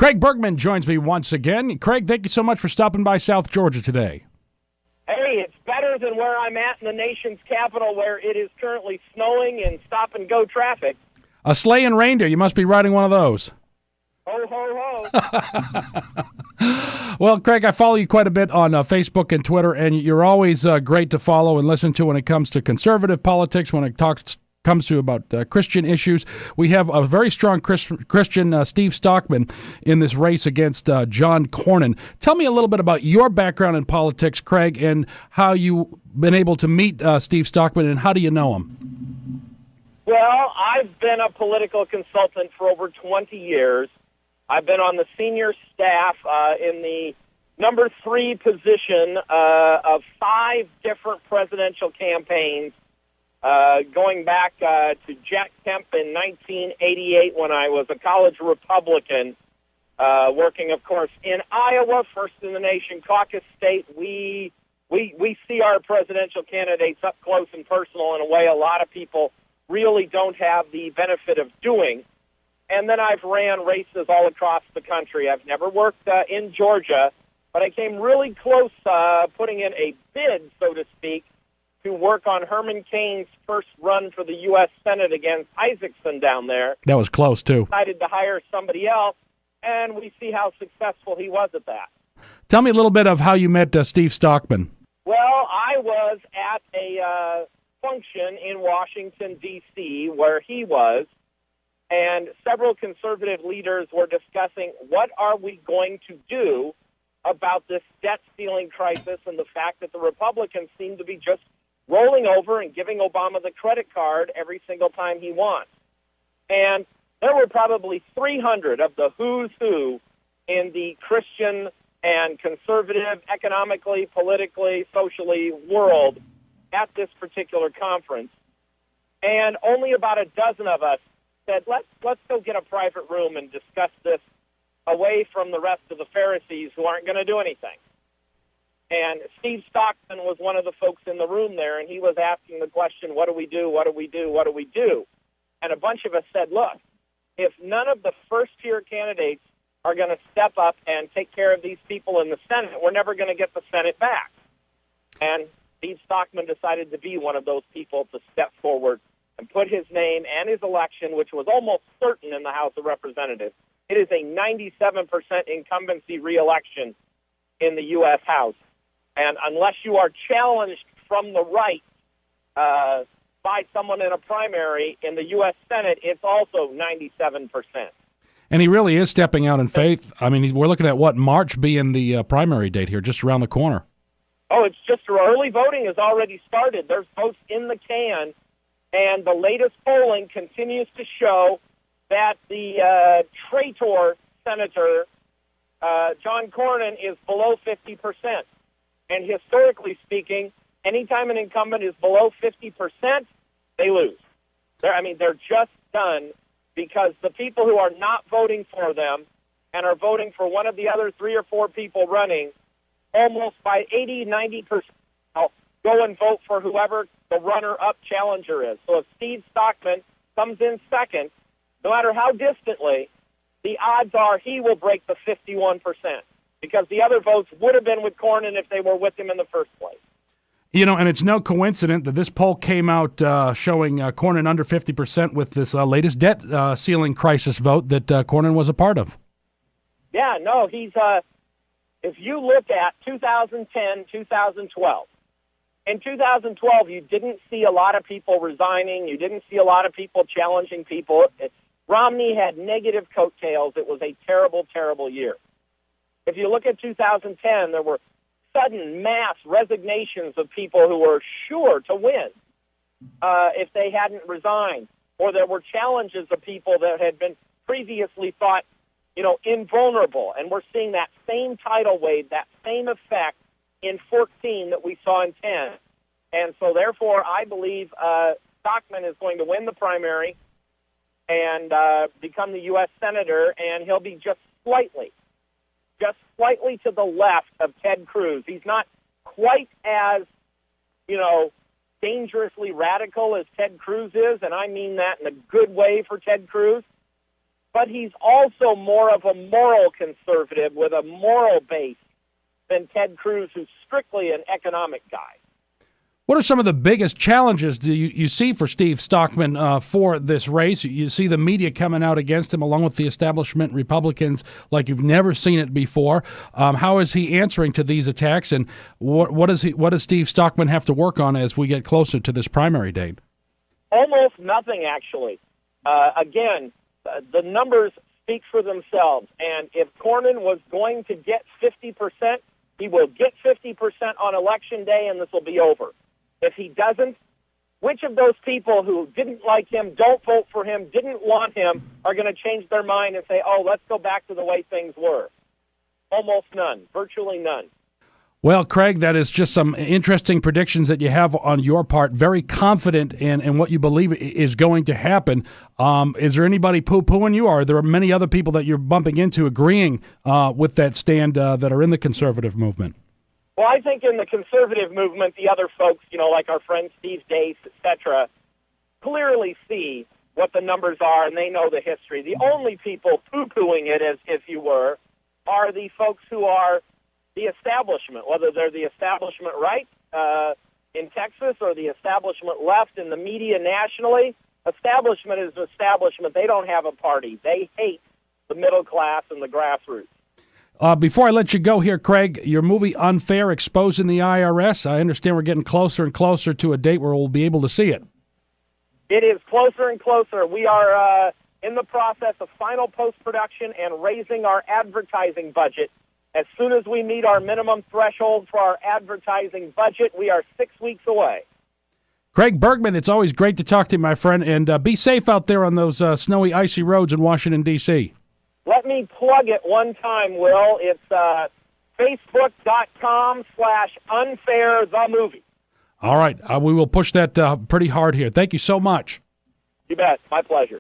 Craig Bergman joins me once again. Craig, thank you so much for stopping by South Georgia today. Hey, it's better than where I'm at in the nation's capital, where it is currently snowing and stop-and-go traffic. A sleigh and reindeer. You must be riding one of those. Ho, ho, ho. Well, Craig, I follow you quite a bit on Facebook and Twitter, and you're always great to follow and listen to when it comes to conservative politics, when it comes to about Christian issues. We have a very strong Christian Steve Stockman in this race against John Cornyn. Tell me a little bit about your background in politics, Craig, and how you've been able to meet Steve Stockman, and how do you know him? Well, I've been a political consultant for over 20 years. I've been on the senior staff in the number 3 position of 5 different presidential campaigns, going back to Jack Kemp in 1988 when I was a college Republican, working, of course, in Iowa, first in the nation, caucus state. We see our presidential candidates up close and personal in a way a lot of people really don't have the benefit of doing. And then I've ran races all across the country. I've never worked in Georgia, but I came really close putting in a bid, so to speak, to work on Herman Cain's first run for the U.S. Senate against Isaacson down there. That was close, too. Decided to hire somebody else, and we see how successful he was at that. Tell me a little bit of how you met Steve Stockman. Well, I was at a function in Washington, D.C., where he was, and several conservative leaders were discussing what are we going to do about this debt-ceiling crisis and the fact that the Republicans seem to be just rolling over and giving Obama the credit card every single time he wants. And there were probably 300 of the who's who in the Christian and conservative, economically, politically, socially world at this particular conference. And only about a dozen of us said, let's go get a private room and discuss this away from the rest of the Pharisees who aren't going to do anything. And Steve Stockman was one of the folks in the room there, and he was asking the question, what do we do, what do we do, what do we do? And a bunch of us said, look, if none of the first-tier candidates are going to step up and take care of these people in the Senate, we're never going to get the Senate back. And Steve Stockman decided to be one of those people to step forward and put his name and his election, which was almost certain in the House of Representatives. It is a 97% incumbency re-election in the U.S. House. And unless you are challenged from the right by someone in a primary in the U.S. Senate, it's also 97%. And he really is stepping out in faith. I mean, we're looking at, March being the primary date here, just around the corner. Oh, it's just early voting has already started. There's votes in the can. And the latest polling continues to show that the traitor senator, John Cornyn, is below 50%. And historically speaking, anytime an incumbent is below 50%, they lose. They're just done because the people who are not voting for them and are voting for one of the other 3 or 4 people running, almost by 80, 90%, go and vote for whoever the runner-up challenger is. So if Steve Stockman comes in second, no matter how distantly, the odds are he will break the 51%, because the other votes would have been with Cornyn if they were with him in the first place. You know, and it's no coincidence that this poll came out showing Cornyn under 50% with this latest debt ceiling crisis vote that Cornyn was a part of. Yeah, no, he's if you look at 2010, 2012, in 2012, you didn't see a lot of people resigning. You didn't see a lot of people challenging people. Romney had negative coattails. It was a terrible, terrible year. If you look at 2010, there were sudden mass resignations of people who were sure to win if they hadn't resigned, or there were challenges of people that had been previously thought, invulnerable. And we're seeing that same tidal wave, that same effect in 14 that we saw in 10. And so, therefore, I believe Stockman is going to win the primary and become the U.S. Senator, and he'll be just slightly to the left of Ted Cruz. He's not quite as, dangerously radical as Ted Cruz is, and I mean that in a good way for Ted Cruz. but he's also more of a moral conservative with a moral base than Ted Cruz, who's strictly an economic guy. What are some of the biggest challenges do you see for Steve Stockman for this race? You see the media coming out against him along with the establishment Republicans like you've never seen it before. How is he answering to these attacks, and what does Steve Stockman have to work on as we get closer to this primary date? Almost nothing, actually. Again, the numbers speak for themselves, and if Cornyn was going to get 50%, he will get 50% on Election Day, and this will be over. If he doesn't, which of those people who didn't like him, don't vote for him, didn't want him, are going to change their mind and say, oh, let's go back to the way things were? Almost none, virtually none. Well, Craig, that is just some interesting predictions that you have on your part. Very confident in what you believe is going to happen. Is there anybody poo-pooing you, or are there many other people that you're bumping into agreeing with that stand that are in the conservative movement? Well, I think in the conservative movement, the other folks, like our friend Steve Deace, et cetera, clearly see what the numbers are, and they know the history. The only people poo-pooing it, as if you were, are the folks who are the establishment, whether they're the establishment right in Texas or the establishment left in the media nationally. Establishment is establishment. They don't have a party. They hate the middle class and the grassroots. Before I let you go here, Craig, your movie Unfair, Exposing the IRS, I understand we're getting closer and closer to a date where we'll be able to see it. It is closer and closer. We are in the process of final post-production and raising our advertising budget. As soon as we meet our minimum threshold for our advertising budget, we are 6 weeks away. Craig Bergman, it's always great to talk to you, my friend, and be safe out there on those snowy, icy roads in Washington, D.C. Let me plug it one time, Will. It's Facebook.com/unfairthemovie. All right. We will push that pretty hard here. Thank you so much. You bet. My pleasure.